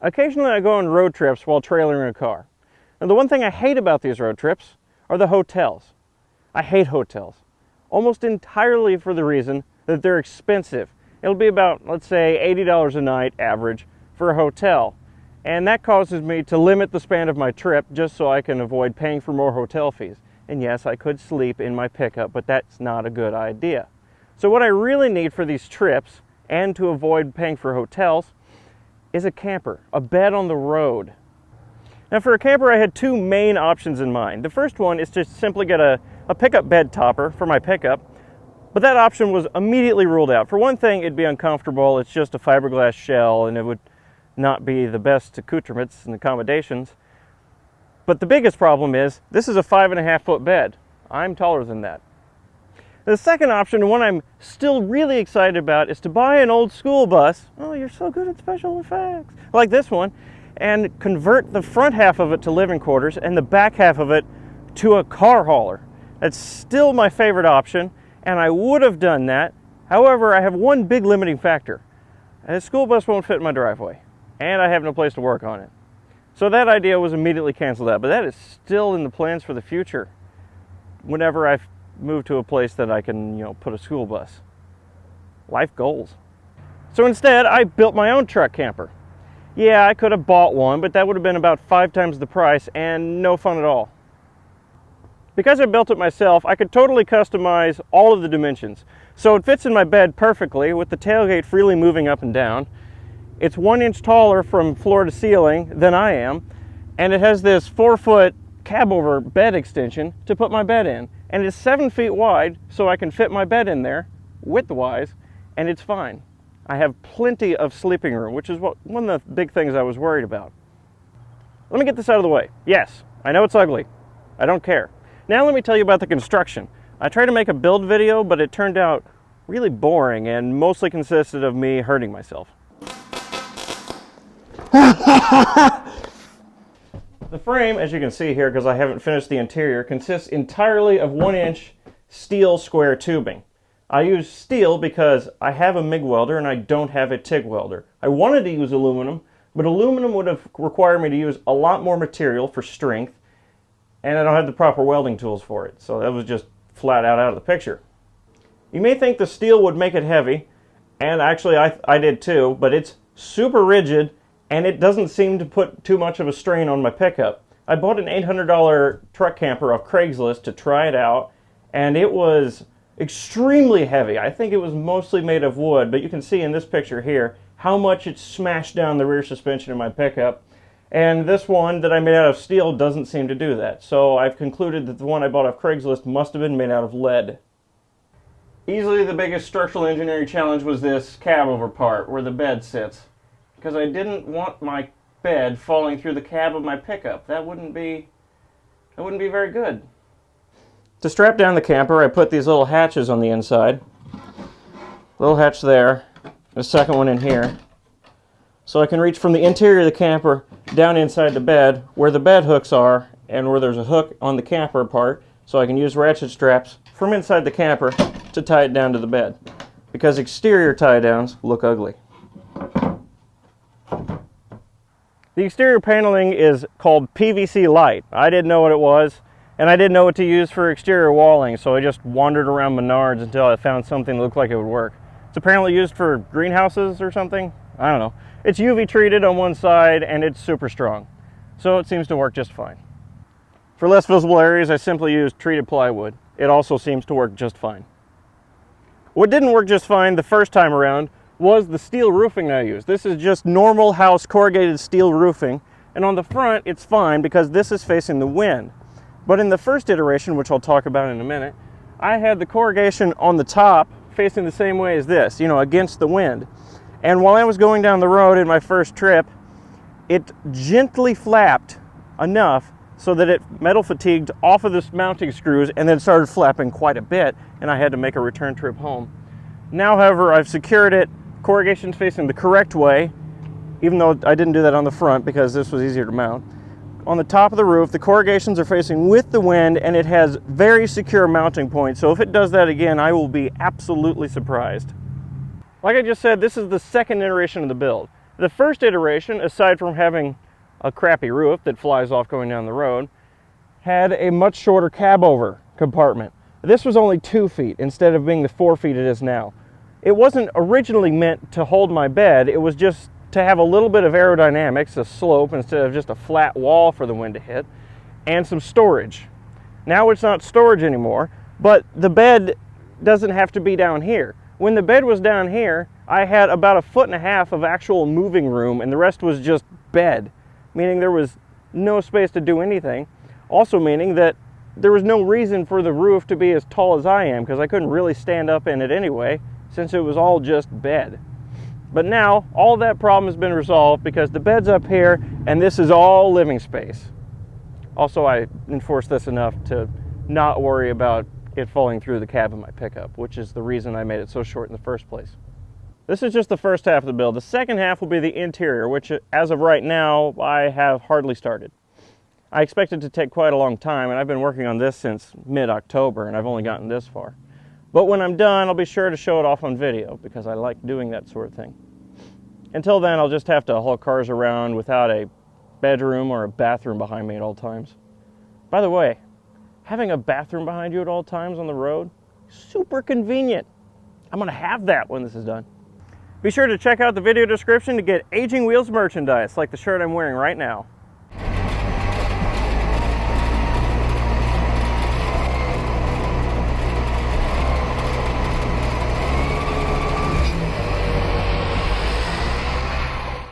Occasionally I go on road trips while trailering a car. Now the one thing I hate about these road trips are the hotels. I hate hotels, almost entirely for the reason that they're expensive. It'll be about, let's say, $80 a night average for a hotel. And that causes me to limit the span of my trip just so I can avoid paying for more hotel fees. And yes, I could sleep in my pickup, but that's not a good idea. So what I really need for these trips, and to avoid paying for hotels, is a camper, a bed on the road. Now for a camper, I had two main options in mind. The first one is to simply get a pickup bed topper for my pickup, but that option was immediately ruled out. For one thing, it'd be uncomfortable. It's just a fiberglass shell, and it would not be the best accoutrements and accommodations. But the biggest problem is, this is a 5.5-foot bed. I'm taller than that. The second option, and one I'm still really excited about, is to buy an old school bus. Oh, you're so good at special effects. Like this one, and convert the front half of it to living quarters and the back half of it to a car hauler. That's still my favorite option, and I would have done that. However, I have one big limiting factor. A school bus won't fit in my driveway, and I have no place to work on it. So that idea was immediately canceled out, but that is still in the plans for the future. Whenever I move to a place that I can, put a school bus. Life goals. So instead, I built my own truck camper. Yeah, I could have bought one, but that would have been about 5 times the price and no fun at all. Because I built it myself, I could totally customize all of the dimensions. So it fits in my bed perfectly with the tailgate freely moving up and down. It's 1 inch taller from floor to ceiling than I am, and it has this 4-foot cab over bed extension to put my bed in. And it's 7 feet wide, so I can fit my bed in there, width-wise, and it's fine. I have plenty of sleeping room, which is one of the big things I was worried about. Let me get this out of the way. Yes, I know it's ugly. I don't care. Now let me tell you about the construction. I tried to make a build video, but it turned out really boring and mostly consisted of me hurting myself. The frame, as you can see here, because I haven't finished the interior, consists entirely of 1-inch steel square tubing. I use steel because I have a MIG welder and I don't have a TIG welder. I wanted to use aluminum, but aluminum would have required me to use a lot more material for strength, and I don't have the proper welding tools for it, so that was just flat out of the picture. You may think the steel would make it heavy, and actually I did too, but it's super rigid and it doesn't seem to put too much of a strain on my pickup. I bought an $800 truck camper off Craigslist to try it out, and it was extremely heavy. I think it was mostly made of wood, but you can see in this picture here how much it smashed down the rear suspension in my pickup. And this one that I made out of steel doesn't seem to do that. So I've concluded that the one I bought off Craigslist must have been made out of lead. Easily the biggest structural engineering challenge was this cab over part where the bed sits, because I didn't want my bed falling through the cab of my pickup. That wouldn't be very good. To strap down the camper, I put these little hatches on the inside. Little hatch there, and a second one in here. So I can reach from the interior of the camper down inside the bed where the bed hooks are and where there's a hook on the camper part, so I can use ratchet straps from inside the camper to tie it down to the bed, because exterior tie downs look ugly. The exterior paneling is called PVC light. I didn't know what it was, and I didn't know what to use for exterior walling, so I just wandered around Menards until I found something that looked like it would work. It's apparently used for greenhouses or something. I don't know. It's UV treated on one side and it's super strong, so it seems to work just fine. For less visible areas, I simply used treated plywood. It also seems to work just fine. What didn't work just fine the first time around was the steel roofing I used. This is just normal house corrugated steel roofing, and on the front it's fine because this is facing the wind. But in the first iteration, which I'll talk about in a minute, I had the corrugation on the top facing the same way as this, against the wind. And while I was going down the road in my first trip, it gently flapped enough so that it metal fatigued off of the mounting screws and then started flapping quite a bit, and I had to make a return trip home. Now, however, I've secured it, corrugation's facing the correct way, even though I didn't do that on the front because this was easier to mount. On the top of the roof, the corrugations are facing with the wind, and it has very secure mounting points, so if it does that again, I will be absolutely surprised. Like I just said, this is the second iteration of the build. The first iteration, aside from having a crappy roof that flies off going down the road, had a much shorter cab over compartment. This was only 2 feet instead of being the 4 feet it is now. It wasn't originally meant to hold my bed, it was just to have a little bit of aerodynamics, a slope instead of just a flat wall for the wind to hit, and some storage. Now it's not storage anymore, but the bed doesn't have to be down here. When the bed was down here, I had about 1.5 feet of actual moving room, and the rest was just bed, meaning there was no space to do anything. Also meaning that there was no reason for the roof to be as tall as I am, because I couldn't really stand up in it anyway, since it was all just bed. But now, all that problem has been resolved because the bed's up here, and this is all living space. Also, I enforced this enough to not worry about it falling through the cab of my pickup, which is the reason I made it so short in the first place. This is just the first half of the build. The second half will be the interior, which as of right now, I have hardly started. I expect it to take quite a long time, and I've been working on this since mid-October, and I've only gotten this far. But when I'm done, I'll be sure to show it off on video, because I like doing that sort of thing. Until then, I'll just have to haul cars around without a bedroom or a bathroom behind me at all times. By the way, having a bathroom behind you at all times on the road, super convenient. I'm going to have that when this is done. Be sure to check out the video description to get Aging Wheels merchandise, like the shirt I'm wearing right now.